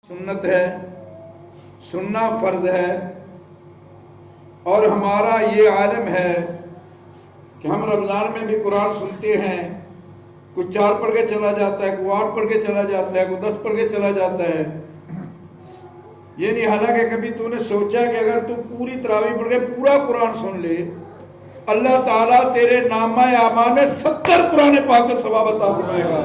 سنت ہے، سننا فرض ہے، اور ہمارا یہ عالم ہے کہ ہم رمضان میں بھی قرآن سنتے ہیں. کوئی 4 پڑھ کے چلا جاتا ہے، کوئی 8 پڑھ کے چلا جاتا ہے، کوئی 10 پڑھ کے چلا جاتا ہے. یہ نہیں حالانکہ کبھی تو نے سوچا کہ اگر تو پوری تراویح پڑھ کے پورا قرآن سن لے، اللہ تعالیٰ تیرے نامہ اعمال میں 70 قرآن پاک کا ثواب عطا فرمائے گا.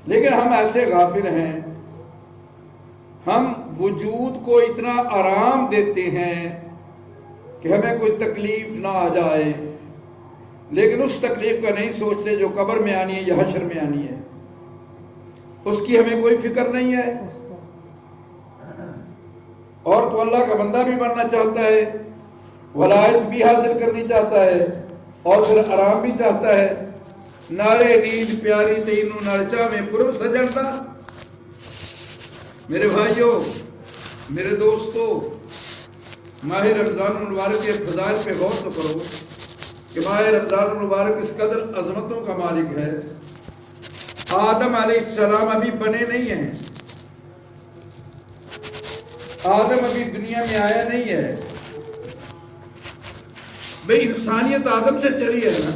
لیکن ہم ایسے غافل ہیں، ہم وجود کو اتنا آرام دیتے ہیں کہ ہمیں کوئی تکلیف نہ آ جائے، لیکن اس تکلیف کا نہیں سوچتے جو قبر میں آنی ہے یا حشر میں آنی ہے. اس کی ہمیں کوئی فکر نہیں ہے. اور تو اللہ کا بندہ بھی بننا چاہتا ہے، ولایت بھی حاصل کرنی چاہتا ہے، اور پھر آرام بھی چاہتا ہے. نارے نیند پیاری تینوں نارچا میں پرو سجنتا. میرے بھائیوں، میرے دوستوں، ماہ رمضان المبارک کے فضائل پہ غور تو کرو کہ ماہ رمضان المبارک اس قدر عظمتوں کا مالک ہے. آدم علیہ السلام ابھی بنے نہیں ہیں، آدم ابھی دنیا میں آیا نہیں ہے. بھئی انسانیت آدم سے چلی ہے نا.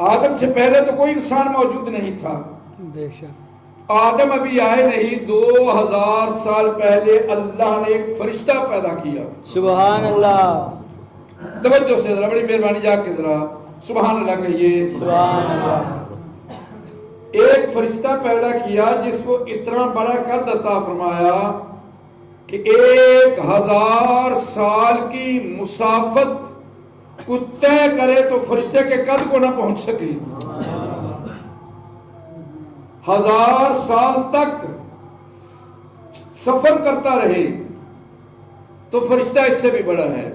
آدم سے پہلے تو کوئی انسان موجود نہیں تھا. بے شک آدم ابھی آئے نہیں، 2000 سال پہلے اللہ نے ایک فرشتہ پیدا کیا. سبحان اللہ. توجہ سے ذرا، بڑی مہربانی جا کے ذرا سبحان اللہ کہیے. سبحان اللہ. ایک فرشتہ پیدا کیا جس کو اتنا بڑا قد عطا فرمایا کہ 1000 سال کی مسافت کو طے کرے تو فرشتے کے قد کو نہ پہنچ سکے. 1000 سال تک سفر کرتا رہے تو فرشتہ اس سے بھی بڑا ہے.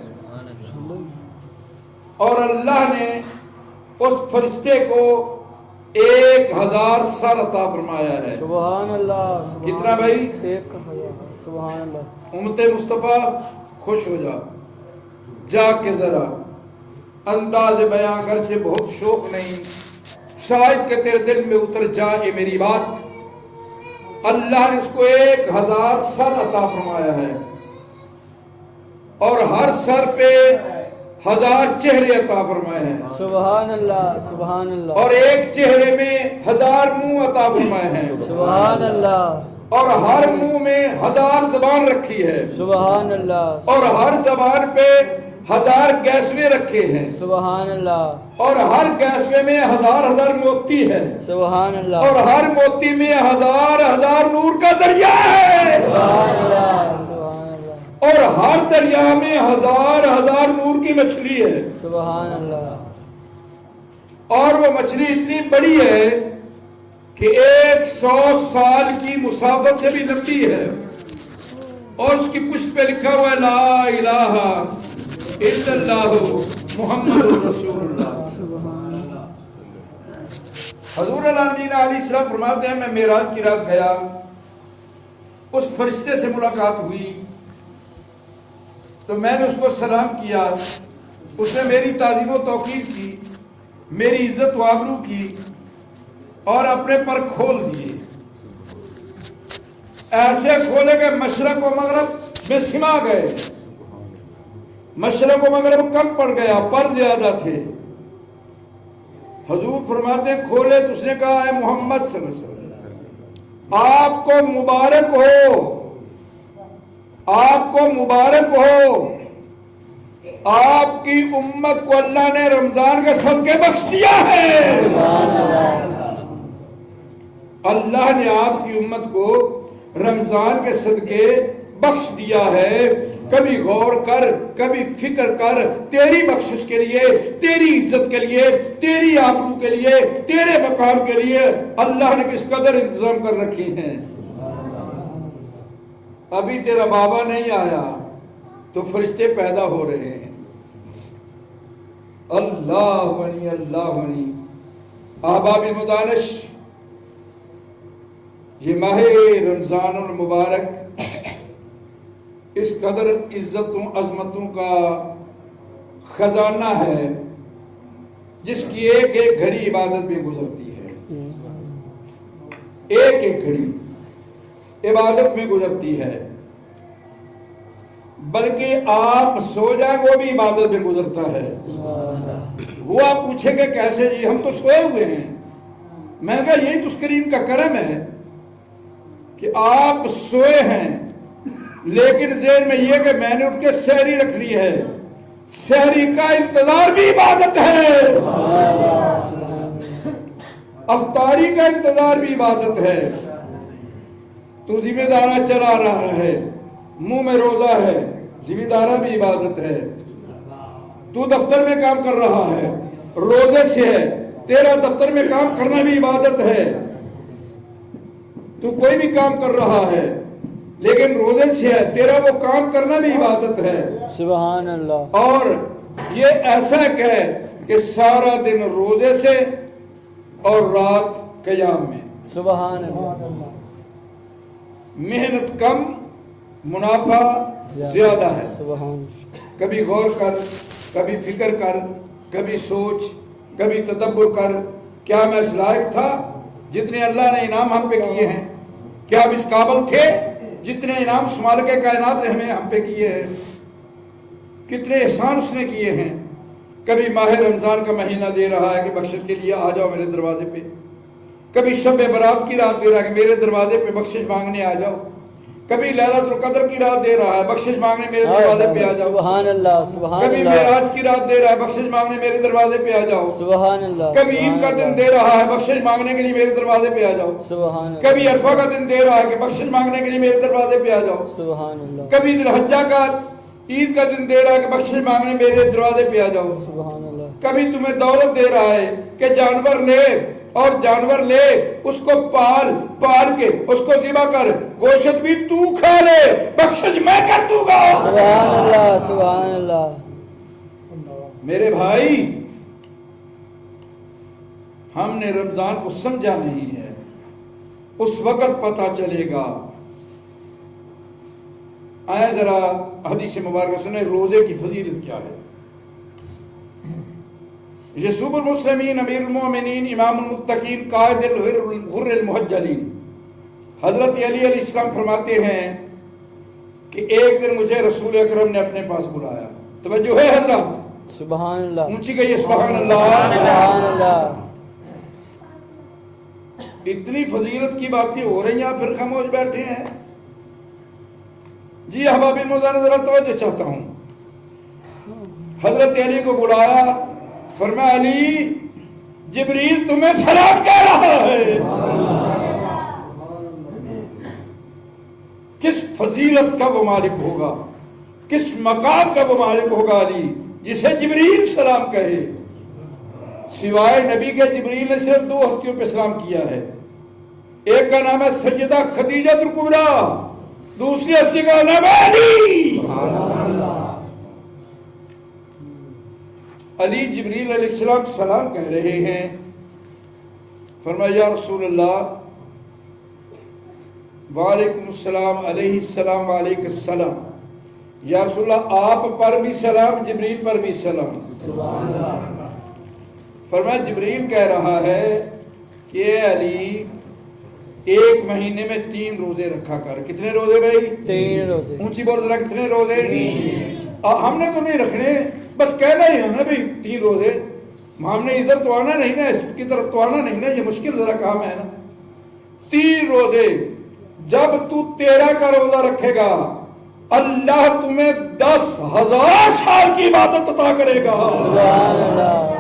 اور اللہ نے اس فرشتے کو 1000 سر عطا فرمایا ہے. سبحان اللہ. کتنا بھائی؟ 1000. سبحان اللہ. امت مصطفیٰ خوش ہو جا کے ذرا انداز بیان گرچہ بہت شوق نہیں، شاید کہ تیرے دل میں اتر جائے میری بات. اللہ نے اس کو 1000 سر عطا فرمایا ہے، اور ہر سر پہ 1000 چہرے عطا فرمائے ہیں. سبحان اللہ. سبحان اللہ. اور ایک چہرے میں 1000 منہ عطا فرمائے ہیں. سبحان اللہ. اور ہر منہ میں 1000 زبان رکھی ہے. سبحان اللہ. اور ہر زبان پہ 1000 گیسوے رکھے ہیں. سبحان اللہ. اور ہر گیسوے میں 1000 موتی ہے. سبحان اللہ. اور ہر موتی میں 1000 نور کا دریا ہے. سبحان اللہ. سبحان اللہ. اور ہر دریا میں 1000 نور کی مچھلی ہے. سبحان اللہ. اور وہ مچھلی اتنی بڑی ہے کہ 100 سال کی مسافت سے بھی لمبی ہے. اور اس کی پشت پہ لکھا ہوا ہے لا الہ الا اللہ محمد رسول اللہ. حضور العالمین علیہ السلام فرماتے ہیں میں معراج کی رات گیا، اس فرشتے سے ملاقات ہوئی تو میں نے اس کو سلام کیا. اس نے میری تعظیم و توقیر کی، میری عزت و آبرو کی، اور اپنے پر کھول دیے. ایسے کھولے کہ مشرق و مغرب میں سما گئے. مشرق و مغرب کم پڑ گیا، پر زیادہ تھے. حضور فرماتے ہیں کھولے تو اس نے کہا اے محمد صلی اللہ علیہ وسلم، آپ کو مبارک ہو، آپ کو مبارک ہو، آپ کی امت کو اللہ نے رمضان کے صدقے بخش دیا ہے. اللہ نے آپ کی امت کو رمضان کے صدقے بخش دیا ہے. کبھی غور کر، کبھی فکر کر، تیری بخشش کے لیے، تیری عزت کے لیے، تیری آبرو کے لیے، تیرے مقام کے لیے اللہ نے کس قدر انتظام کر رکھی ہیں. ابھی تیرا بابا نہیں آیا تو فرشتے پیدا ہو رہے ہیں. اللہ بنی اللہ بنی. احباب المدانش، یہ ماہ رمضان المبارک اس قدر عزتوں عظمتوں کا خزانہ ہے جس کی ایک ایک گھڑی عبادت میں گزرتی ہے. ایک ایک گھڑی عبادت میں گزرتی ہے، بلکہ آپ سو جائیں وہ بھی عبادت میں گزرتا ہے۔ وہ آپ پوچھیں گے کیسے؟ جی ہم تو سوئے ہوئے ہیں۔ میں نے کہا یہی تو اس کریم کا کرم ہے کہ آپ سوئے ہیں، لیکن ذہن میں یہ کہ میں نے اٹھ کے سحری رکھنی ہے، سحری کا انتظار بھی عبادت ہے، افطاری کا انتظار بھی عبادت ہے۔ تو ذمہ دارہ چلا رہا ہے، منہ میں روزہ ہے، ذمہ دارہ بھی عبادت ہے۔ تو دفتر میں کام کر رہا ہے، روزے سے ہے، تیرا دفتر میں کام کرنا بھی عبادت ہے۔ تو کوئی بھی کام کر رہا ہے لیکن روزے سے ہے، تیرا وہ کام کرنا بھی عبادت ہے۔ سبحان اللہ۔ اور یہ ایسا کہ سارا دن روزے سے اور رات قیام میں، سبحان اللہ۔ محنت کم، منافع زیادہ ہے۔ سبحان کبھی غور کر، کبھی فکر کر، کبھی سوچ، کبھی تدبر کر، کیا میں اس لائق تھا جتنے اللہ نے انعام ہم پہ کیے ہیں؟ کیا ہم اس قابل تھے جتنے انعام مالک کائنات نے ہم پہ کیے ہیں؟ کتنے احسان اس نے کیے ہیں۔ کبھی ماہ رمضان کا مہینہ دے رہا ہے کہ بخشش کے لیے آ جاؤ میرے دروازے پہ، کبھی شب برات کی رات دے رہا ہے کہ میرے دروازے پہ بخشش مانگنے آ جاؤ، کبھی لیلۃ القدر کی رات دے رہا ہے بخشش مانگنے میرے دروازے پہ آ جاؤ، سبحان اللہ۔ سبحان کبھی اللہ۔ معراج کی رات دے رہا ہے بخشش مانگنے میرے دروازے پہ آ جاؤ، سبحان اللہ۔ کبھی عید کا دن دے رہا ہے بخشش مانگنے کے لیے میرے دروازے پہ آ جاؤ، سبحان اللہ۔ کبھی عرفہ کا دن دے رہا ہے کہ بخشش مانگنے کے لیے میرے دروازے پہ آ جاؤ، سبحان اللہ۔ کبھی ذی الحجہ کا عید کا دن دے رہا ہے کہ بخشش مانگنے میرے دروازے پہ آ جاؤ، سبحان اللہ۔ کبھی تمہیں دولت دے رہا ہے کہ جانور لے، اور جانور لے اس کو پال کے اس کو ذبح کر، گوشت بھی تو کھا لے، بخشش میں کر دوں گا۔ سبحان اللہ۔ سبحان اللہ۔ میرے بھائی، ہم نے رمضان کو سمجھا نہیں ہے، اس وقت پتہ چلے گا۔ آئے ذرا حدیث مبارکہ سنیں، روزے کی فضیلت کیا ہے۔ یسوع المسلمین، امیر المومنین، امام المتقین، قائد الغر المحجلین حضرت علی علیہ السلام فرماتے ہیں کہ ایک دن مجھے رسول اکرم نے اپنے پاس بلایا۔ توجہ ہے حضرات، سبحان اللہ۔ اونچی گئی سبحان اللہ۔ سبحان اللہ۔ اتنی فضیلت کی باتیں ہو رہی ہیں، پھر خاموش بیٹھے ہیں۔ جی احباب الموزان، ذرا توجہ چاہتا ہوں۔ حضرت علی کو بلایا، فرمایا علی، جبریل تمہیں سلام کہہ رہا ہے۔ کس فضیلت کا وہ مالک ہوگا، کس مقام کا وہ مالک ہوگا علی جسے جبریل سلام کہے۔ سوائے نبی کے جبریل نے صرف دو ہستیوں پہ سلام کیا ہے، ایک کا نام ہے سیدہ خدیجہ الکبریٰ، دوسری ہستی کا نام ہے علی۔ علی جبریل علیہ السلام سلام کہہ رہے ہیں، فرمایا یا رسول اللہ، وعلیکم السلام، علیہ السلام، وعلیکم السلام۔ یا رسول اللہ، آپ پر بھی سلام، جبریل پر بھی سلام۔ فرمایا جبریل کہہ رہا ہے کہ اے علی، ایک مہینے میں 3 روزے رکھا کر۔ کتنے روزے بھائی؟ 3 روزے۔ اونچی بول ذرا، کتنے روزے؟ ہم نے تو نہیں رکھنے، بس کہنا ہی ہے نا بھائی 3 روزے، ہم نے ادھر تو آنا نہیں نا، اس کی طرف تو آنا نہیں نا، یہ مشکل ذرا کام ہے نا۔ 3 روزے، جب تو 13 کا روزہ رکھے گا اللہ تمہیں 10,000 سال کی عبادت عطا کرے گا۔ سبحان اللہ۔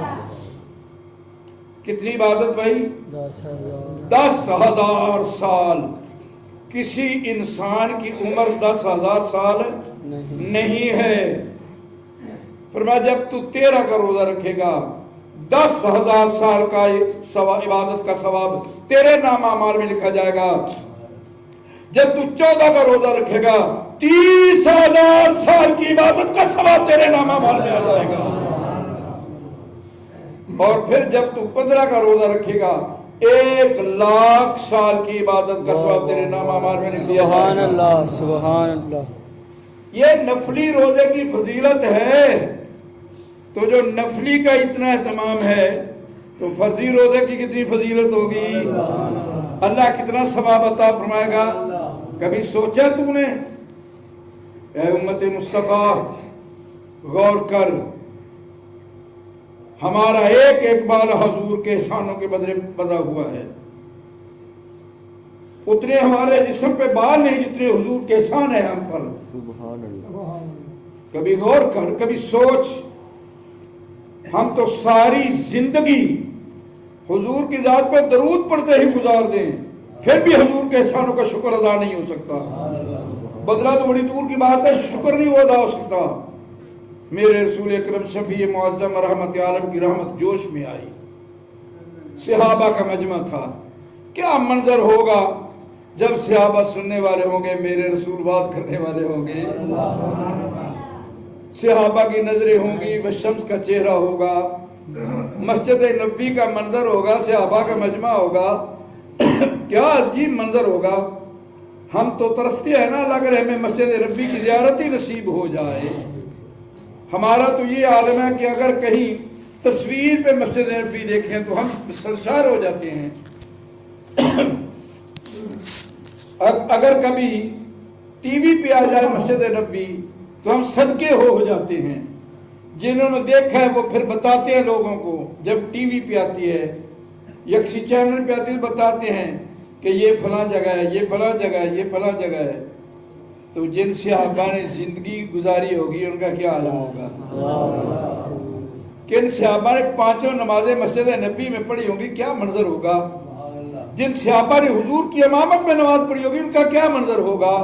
کتنی عبادت بھائی؟ 10,000۔ 10,000 سال۔ کسی انسان کی عمر 10,000 سال نہیں ہے۔ فرمایا جب تو 13 کا روزہ رکھے گا 10,000 سال کا عبادت کا ثواب تیرے نام اعمال میں لکھا جائے گا۔ جب تو 14 کا روزہ رکھے گا 30,000 سال کی عبادت کا ثواب تیرے نام اعمال میں آ جائے گا۔ اور پھر جب تو 15 کا روزہ رکھے گا 1,00,000 سال کی عبادت کا ثواب تیرے نام اعمال میں لکھ دیا جائے گا۔ سبحان اللہ۔ سبحان اللہ۔ یہ نفلی روزے کی فضیلت ہے۔ تو جو نفلی کا اتنا اہتمام ہے تو فرضی روزے کی کتنی فضیلت ہوگی، اللہ کتنا ثواب عطا فرمائے گا۔ کبھی سوچا تم نے؟ اے امت مصطفیٰ غور کر، ہمارا ایک ایک بال حضور کے احسانوں کے بدلے پیدا ہوا ہے، اتنے ہمارے جسم پہ بال نہیں جتنے حضور کے احسان ہے ہم پر۔ سبحان اللہ۔ کبھی غور کر، کبھی سوچ، ہم تو ساری زندگی حضور کی ذات پہ درود پڑھتے ہی گزار دیں، پھر بھی حضور کے احسانوں کا شکر ادا نہیں ہو سکتا۔ بدلہ تو بڑی دور کی بات ہے، شکر نہیں ادا ہو سکتا۔ میرے رسول اکرم شفیع معظم رحمت عالم کی رحمت جوش میں آئی، صحابہ کا مجمع تھا۔ کیا منظر ہوگا جب صحابہ سننے والے ہوں گے، میرے رسول بات کرنے والے ہوں گے، صحابہ کی نظریں ہوں گی، والشمس کا چہرہ ہوگا، مسجد نبوی کا منظر ہوگا، صحابہ کا مجمع ہوگا، کیا عجیب منظر ہوگا۔ ہم تو ترستے ہیں نا، اللہ کرے ہمیں مسجد نبوی کی زیارت ہی نصیب ہو جائے۔ ہمارا تو یہ عالم ہے کہ اگر کہیں تصویر پہ مسجد نبوی دیکھیں تو ہم سرشار ہو جاتے ہیں۔ اگر کبھی ٹی وی پہ آ جائے مسجد نبوی تو ہم صدقے ہو جاتے ہیں۔ جنہوں نے دیکھا ہے وہ پھر بتاتے ہیں لوگوں کو، جب ٹی وی پہ آتی ہے، یکسی چینل پہ آتی ہے، بتاتے ہیں کہ یہ فلاں جگہ ہے، یہ فلاں جگہ ہے، یہ فلاں جگہ ہے۔ تو جن صحابہ نے زندگی گزاری ہوگی ان کا کیا عالم ہوگا؟ کن صحابہ نے پانچوں نمازیں مسجد نبی میں پڑھی ہوں گی، کیا منظر ہوگا؟ جن صحابہ نے حضور کی امامت میں نماز پڑھی ہوگی ان کا کیا منظر ہوگا؟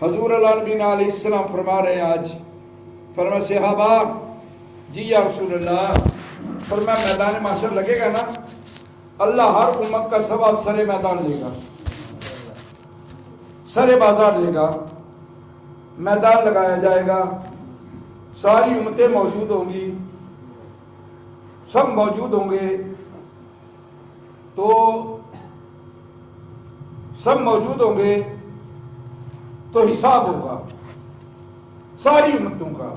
حضور اللہ نبی علیہ السلام فرما رہے ہیں آج، فرما صحابہ جی یا رسول اللہ، فرما میدان محشر لگے گا نا، اللہ ہر امت کا ثواب سرے میدان لے گا، سرے بازار لے گا، میدان لگایا جائے گا، ساری امتیں موجود ہوں گی، سب موجود ہوں گے، تو سب موجود ہوں گے تو حساب ہوگا ساری امتوں کا۔